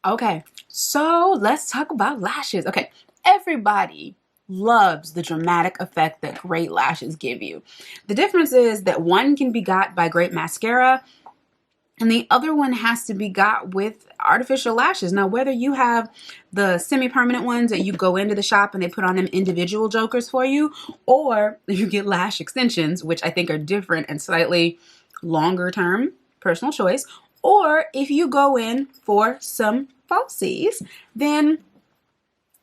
Okay, so let's talk about lashes. Okay, everybody loves the dramatic effect that great lashes give you. The difference is that one can be got by great mascara and the other one has to be got with artificial lashes. Now, whether you have the semi-permanent ones that you go into the shop and they put on them individual jokers for you, or you get lash extensions, which I think are different and slightly longer term, personal choice, or if you go in for some falsies, then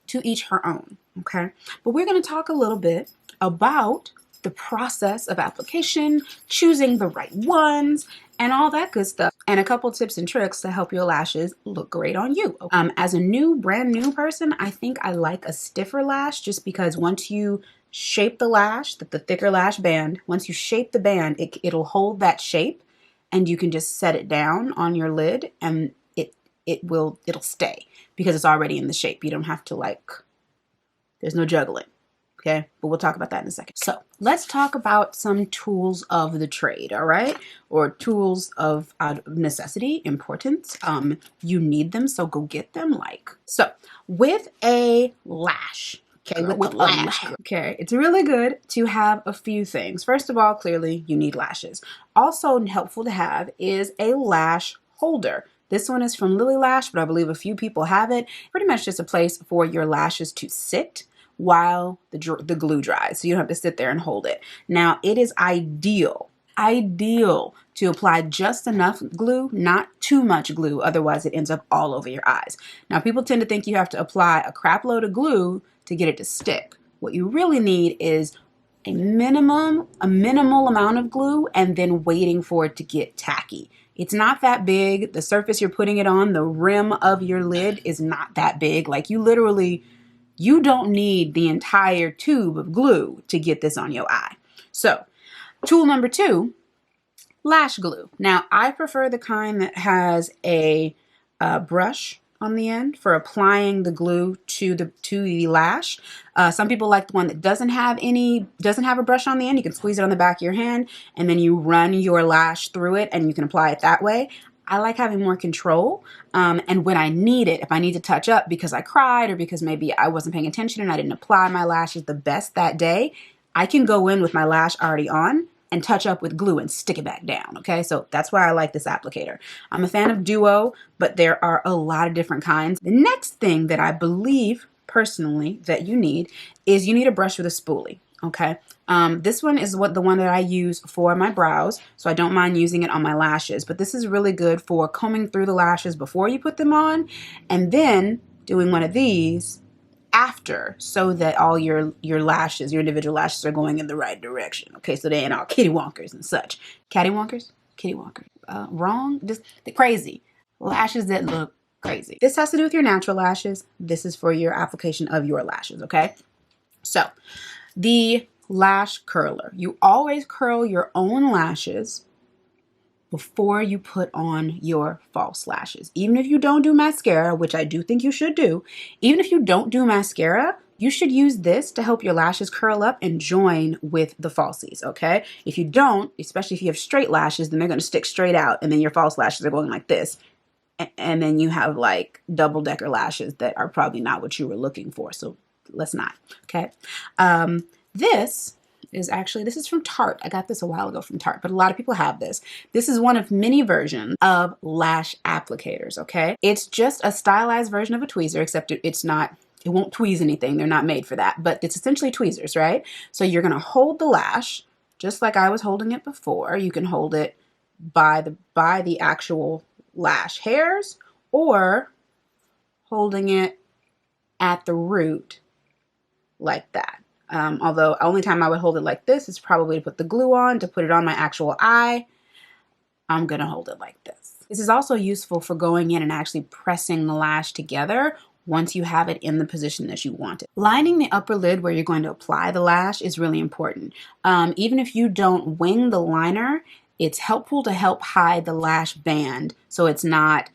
to each her own, okay? But we're going to talk a little bit about the process of application, choosing the right ones, and all that good stuff, and a couple tips and tricks to help your lashes look great on you. As a brand new person, I think I like a stiffer lash just because once you shape the lash, the thicker lash band, once you shape the band, it'll hold that shape and you can just set it down on your lid and it'll stay because it's already in the shape. You don't have to there's no juggling. Okay, but we'll talk about that in a second. So let's talk about some tools of the trade, all right? Or tools of necessity, importance. You need them, so go get them. So with a lash, okay, with a lash, okay, it's really good to have a few things. First of all, clearly you need lashes. Also helpful to have is a lash holder. This one is from Lily Lash, but I believe a few people have it. Pretty much just a place for your lashes to sit while the glue dries, so you don't have to sit there and hold it. Now, it is ideal to apply just enough glue, not too much glue, otherwise it ends up all over your eyes. Now, people tend to think you have to apply a crap load of glue to get it to stick. What you really need is a minimal amount of glue and then waiting for it to get tacky. It's not that big. The surface you're putting it on, the rim of your lid is not that big. Like you don't need the entire tube of glue to get this on your eye. So, tool number 2, lash glue. Now, I prefer the kind that has a brush on the end for applying the glue to the lash. Some people like the one that doesn't have a brush on the end. You can squeeze it on the back of your hand and then you run your lash through it and you can apply it that way. I like having more control, and when I need it, if I need to touch up because I cried or because maybe I wasn't paying attention and I didn't apply my lashes the best that day, I can go in with my lash already on and touch up with glue and stick it back down, okay? So that's why I like this applicator. I'm a fan of Duo, but there are a lot of different kinds. The next thing that I believe personally that you need is you need a brush with a spoolie, okay? This one is the one that I use for my brows, so I don't mind using it on my lashes, but this is really good for combing through the lashes before you put them on, and then doing one of these after, so that all your lashes, your individual lashes, are going in the right direction, okay? So they ain't all kittywonkers and such. Cattywonkers? Kittywonkers. Wrong? Just crazy. Lashes that look crazy. This has to do with your natural lashes. This is for your application of your lashes, okay? So, the lash curler. You always curl your own lashes before you put on your false lashes. Even if you don't do mascara, which I do think you should do, even if you don't do mascara, you should use this to help your lashes curl up and join with the falsies, okay? If you don't, especially if you have straight lashes, then they're going to stick straight out and then your false lashes are going like this. And then you have like double-decker lashes that are probably not what you were looking for, so let's not, okay? This is from Tarte. I got this a while ago from Tarte, but a lot of people have this. This is one of many versions of lash applicators, okay? It's just a stylized version of a tweezer, except it won't tweeze anything. They're not made for that, but it's essentially tweezers, right? So you're gonna hold the lash just like I was holding it before. You can hold it by the actual lash hairs or holding it at the root like that. Although only time I would hold it like this is probably to put the glue on, to put it on my actual eye. I'm gonna hold it like this. This is also useful for going in and actually pressing the lash together once you have it in the position that you want it. Lining the upper lid where you're going to apply the lash is really important. Even if you don't wing the liner, it's helpful to help hide the lash band so it's not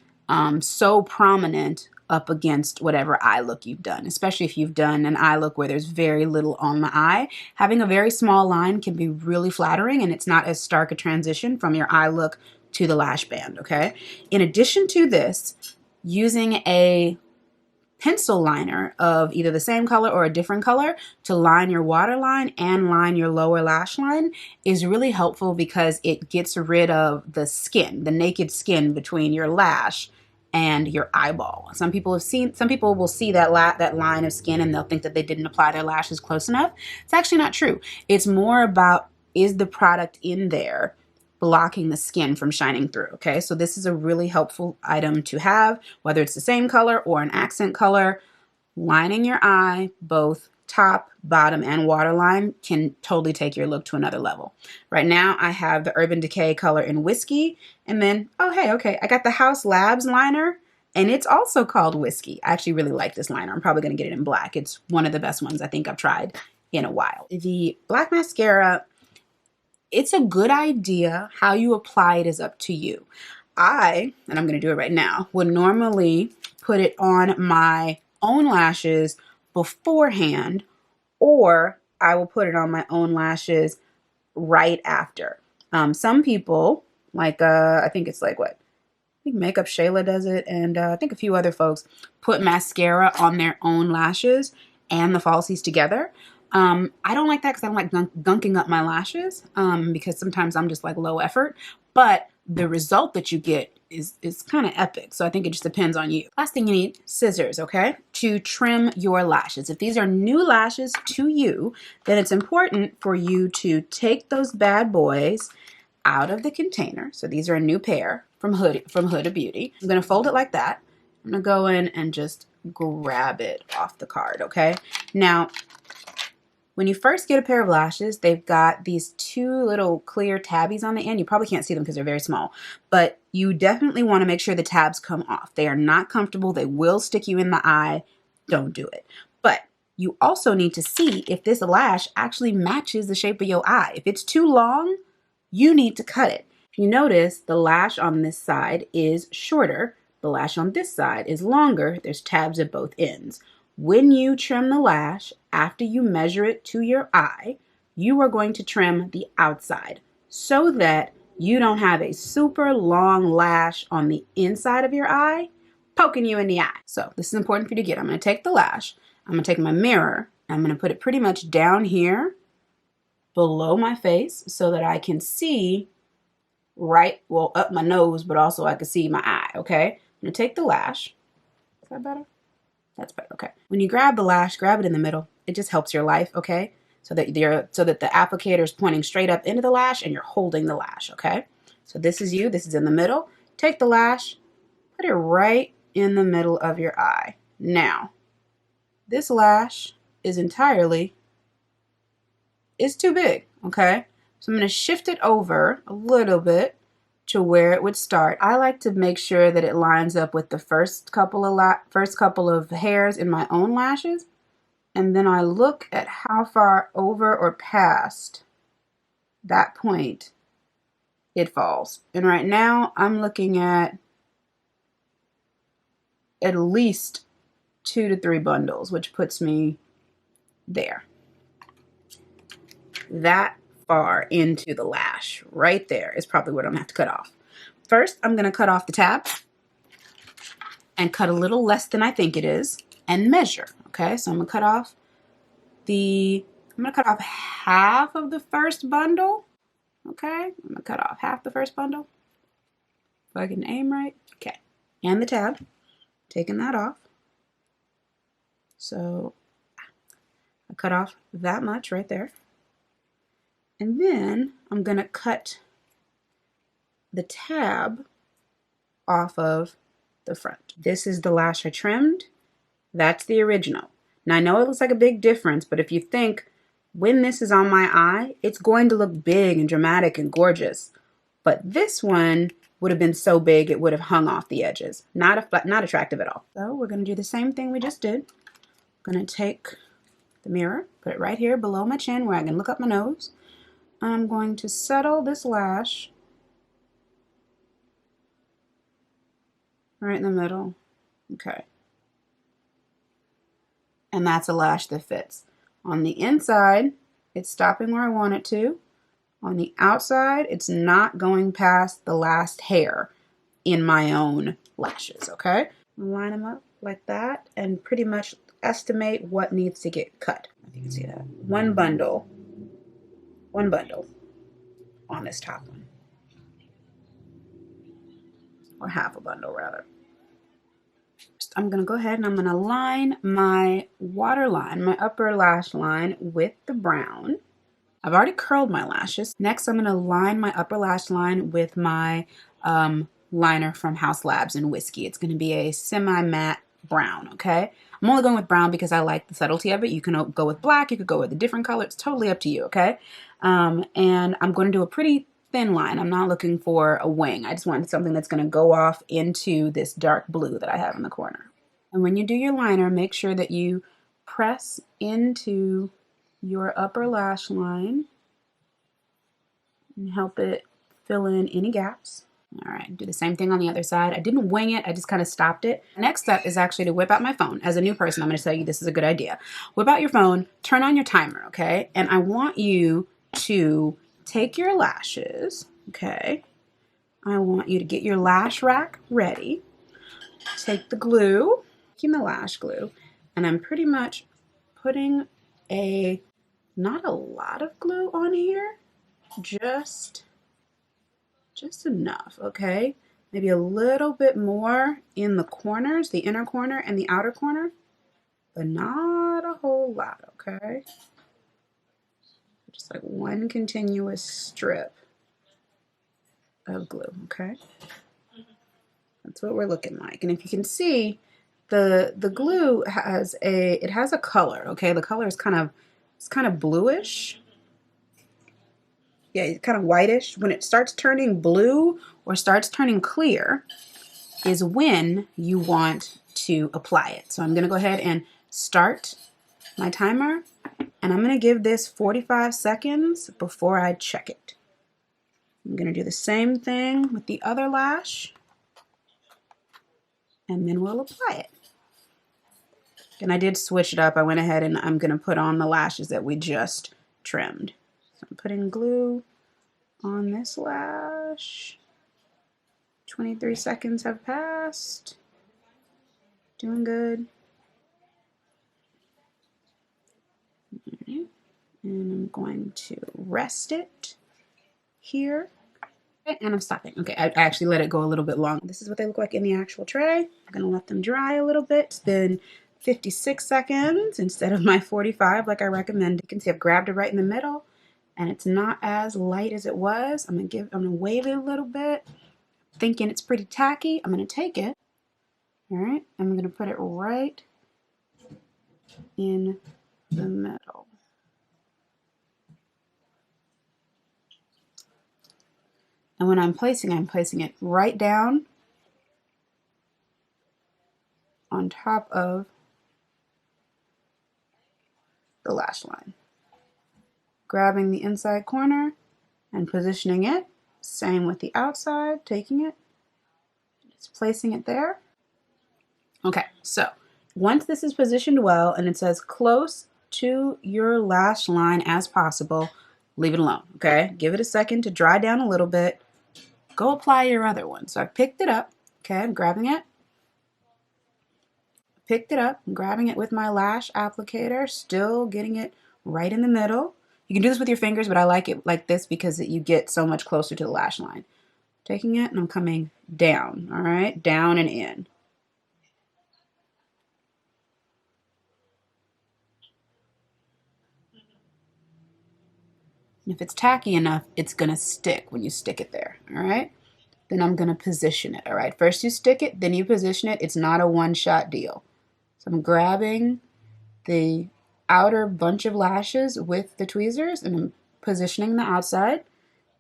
so prominent up against whatever eye look you've done, especially if you've done an eye look where there's very little on the eye. Having a very small line can be really flattering and it's not as stark a transition from your eye look to the lash band, okay? In addition to this, using a pencil liner of either the same color or a different color to line your waterline and line your lower lash line is really helpful because it gets rid of the skin, the naked skin between your lash and your eyeball. Some people will see that line of skin and they'll think that they didn't apply their lashes close enough. It's actually not true. It's more about, is the product in there blocking the skin from shining through, okay? So this is a really helpful item to have, whether it's the same color or an accent color. Lining your eye, both top, bottom, and waterline can totally take your look to another level. Right now, I have the Urban Decay color in Whiskey, and then, oh hey, okay, I got the House Labs liner, and it's also called Whiskey. I actually really like this liner. I'm probably gonna get it in black. It's one of the best ones I think I've tried in a while. The black mascara, it's a good idea. How you apply it is up to you. And I'm going to do it right now, would normally put it on my own lashes beforehand, or I will put it on my own lashes right after. Some people, like, I think it's like what? I think Makeup Shayla does it, and I think a few other folks put mascara on their own lashes and the falsies together. I don't like that because I don't like gunking up my lashes because sometimes I'm just like low effort, but the result that you get is kind of epic. So I think it just depends on you. Last thing you need, scissors, okay, to trim your lashes. If these are new lashes to you, then it's important for you to take those bad boys out of the container. So these are a new pair from Huda Beauty. I'm going to fold it like that. I'm going to go in and just grab it off the card, okay? Now, when you first get a pair of lashes, they've got these two little clear tabbies on the end. You probably can't see them because they're very small, but you definitely want to make sure the tabs come off. They are not comfortable. They will stick you in the eye. Don't do it. But you also need to see if this lash actually matches the shape of your eye. If it's too long, you need to cut it. If you notice, the lash on this side is shorter. The lash on this side is longer. There's tabs at both ends. When you trim the lash, after you measure it to your eye, you are going to trim the outside so that you don't have a super long lash on the inside of your eye poking you in the eye. So this is important for you to get. I'm going to take the lash, I'm going to take my mirror, I'm going to put it pretty much down here below my face so that I can see up my nose, but also I can see my eye, okay? I'm going to take the lash. Is that better? That's better, okay. When you grab the lash, grab it in the middle. It just helps your life, okay? So that the applicator is pointing straight up into the lash and you're holding the lash, okay? So this is you, this is in the middle. Take the lash, put it right in the middle of your eye. Now, this lash is too big, okay? So I'm gonna shift it over a little bit to where it would start. I like to make sure that it lines up with the first couple of hairs in my own lashes, and then I look at how far over or past that point it falls. And right now I'm looking at least 2 to 3 bundles, which puts me there. That far into the lash right there is probably what I'm gonna have to cut off. First, I'm gonna cut off the tab and cut a little less than I think it is and measure. Okay, so I'm gonna cut off half of the first bundle. Okay, I'm gonna cut off half the first bundle. If I can aim right. Okay, and the tab, taking that off. So I cut off that much right there. And then I'm going to cut the tab off of the front. This is the lash I trimmed. That's the original. Now I know it looks like a big difference, but if you think when this is on my eye, it's going to look big and dramatic and gorgeous. But this one would have been so big it would have hung off the edges. Not attractive at all. So we're going to do the same thing we just did. I'm going to take the mirror, put it right here below my chin where I can look up my nose. I'm going to settle this lash right in the middle. Okay. And that's a lash that fits. On the inside, it's stopping where I want it to. On the outside, it's not going past the last hair in my own lashes, okay? Line them up like that and pretty much estimate what needs to get cut. If you can see that. One bundle on this top one. Or half a bundle rather. I'm gonna go ahead and I'm gonna line my waterline, my upper lash line with the brown. I've already curled my lashes. Next, I'm gonna line my upper lash line with my liner from House Labs in Whiskey. It's gonna be a semi-matte brown, okay? I'm only going with brown because I like the subtlety of it. You can go with black, you could go with a different color. It's totally up to you, okay? And I'm gonna do a pretty thin line. I'm not looking for a wing. I just wanted something that's gonna go off into this dark blue that I have in the corner. And when you do your liner, make sure that you press into your upper lash line and help it fill in any gaps. All right, do the same thing on the other side. I didn't wing it, I just kind of stopped it. Next step is actually to whip out my phone. As a new person, I'm gonna tell you this is a good idea. Whip out your phone, turn on your timer, okay? And I want you to take your lashes, okay? I want you to get your lash rack ready. Take the glue, taking the lash glue, and I'm pretty much putting not a lot of glue on here, just enough, okay? Maybe a little bit more in the corners, the inner corner and the outer corner, but not a whole lot, okay? Just like one continuous strip of glue, okay? That's what we're looking like. And if you can see, the glue has a color, okay? The color is kind of bluish. Yeah, it's kind of whitish. When it starts turning blue or starts turning clear is when you want to apply it. So I'm gonna go ahead and start my timer, and I'm gonna give this 45 seconds before I check it. I'm gonna do the same thing with the other lash, and then we'll apply it. And I did switch it up. I went ahead and I'm gonna put on the lashes that we just trimmed. So I'm putting glue on this lash. 23 seconds have passed. Doing good. And I'm going to rest it here. And I'm stopping. Okay, I actually let it go a little bit long. This is what they look like in the actual tray. I'm gonna let them dry a little bit. It's been 56 seconds instead of my 45 like I recommend. You can see I've grabbed it right in the middle and it's not as light as it was. I'm gonna wave it a little bit, thinking it's pretty tacky. I'm gonna take it. All right, I'm gonna put it right in the middle. And when I'm placing it right down on top of the lash line. Grabbing the inside corner and positioning it. Same with the outside, taking it, just placing it there. Okay, so once this is positioned well and it says close to your lash line as possible, leave it alone, okay? Give it a second to dry down a little bit. Go apply your other one. So I picked it up, okay, I'm grabbing it. Picked it up, I'm grabbing it with my lash applicator, still getting it right in the middle. You can do this with your fingers, but I like it like this because you get so much closer to the lash line. Taking it and I'm coming down, all right? Down and in. If it's tacky enough, it's gonna stick when you stick it there, all right? Then I'm gonna position it, all right? First you stick it, then you position it. It's not a one-shot deal. So I'm grabbing the outer bunch of lashes with the tweezers and I'm positioning the outside.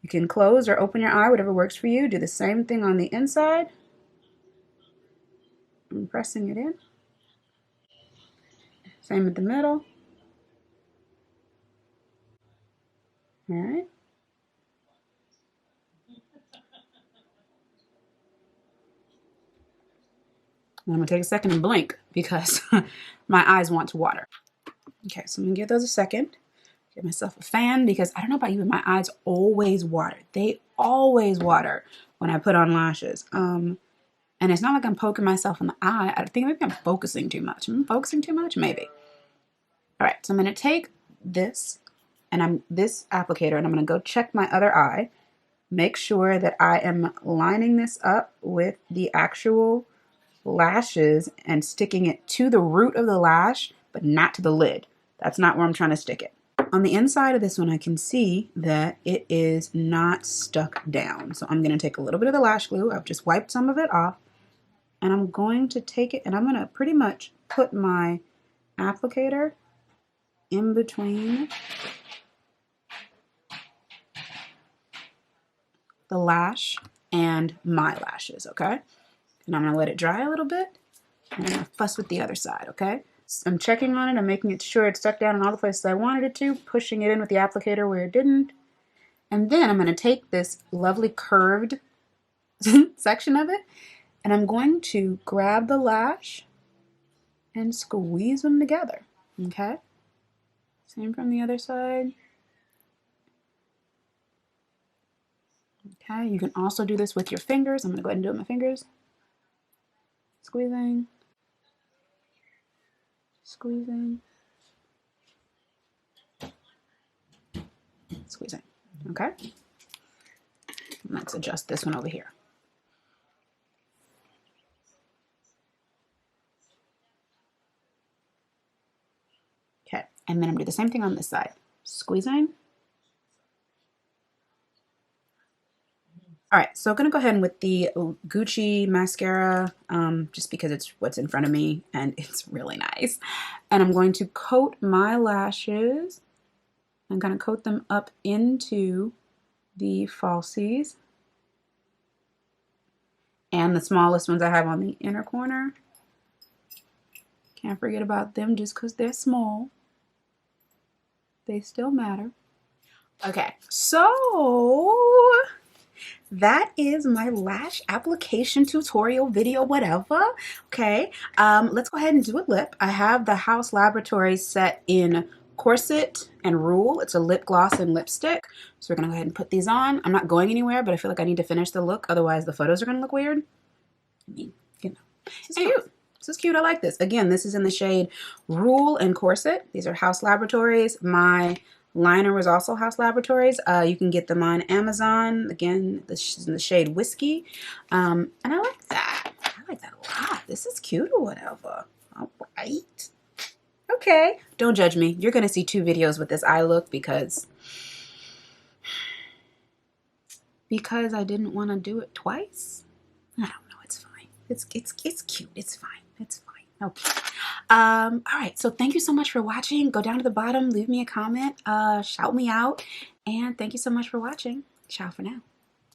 You can close or open your eye, whatever works for you. Do the same thing on the inside. I'm pressing it in. Same with the middle. All right. I'm gonna take a second and blink because my eyes want to water. Okay, so I'm gonna give those a second. Give myself a fan because I don't know about you, but my eyes always water. They always water when I put on lashes. And And it's not like I'm poking myself in the eye. I think maybe I'm focusing too much. Am I focusing too much? Maybe. All right, so I'm going to take this this applicator, and I'm going to go check my other eye. Make sure that I am lining this up with the actual lashes and sticking it to the root of the lash, but not to the lid. That's not where I'm trying to stick it. On the inside of this one, I can see that it is not stuck down. So I'm going to take a little bit of the lash glue. I've just wiped some of it off. And I'm going to take it and I'm going to pretty much put my applicator in between the lash and my lashes, okay? And I'm going to let it dry a little bit. And I'm going to fuss with the other side, okay? So I'm checking on it. I'm making sure it's stuck down in all the places I wanted it to, pushing it in with the applicator where it didn't. And then I'm going to take this lovely curved section of it, and I'm going to grab the lash and squeeze them together, okay? Same from the other side. Okay, you can also do this with your fingers. I'm going to go ahead and do it with my fingers. Squeezing. Squeezing. Squeezing. Okay? Let's adjust this one over here. Okay, and then I'm going to do the same thing on this side. Squeezing. All right, so I'm going to go ahead and with the Gucci mascara, just because it's what's in front of me and it's really nice. And I'm going to coat my lashes. I'm going to coat them up into the falsies. And the smallest ones I have on the inner corner. Can't forget about them just because they're small. They still matter. Okay, so that is my lash application tutorial video, whatever. Okay, let's go ahead and do a lip. I have the Haus Laboratories set in Corset and Rule. It's a lip gloss and lipstick. So we're gonna go ahead and put these on. I'm not going anywhere, but I feel like I need to finish the look. Otherwise the photos are gonna look weird. I mean, you know, this is cute. This is cute, I like this. Again, this is in the shade Rule and Corset. These are Haus Laboratories. My liner was also Haus Laboratories. You can get them on Amazon. Again, this is in the shade Whiskey. And I like that. I like that a lot. This is cute or whatever. All right. Okay. Don't judge me. You're going to see 2 videos with this eye look because I didn't want to do it twice. I don't know. It's fine. It's cute. It's fine. It's fine. Okay. All right. So thank you so much for watching. Go down to the bottom, leave me a comment, shout me out, and thank you so much for watching. Ciao for now.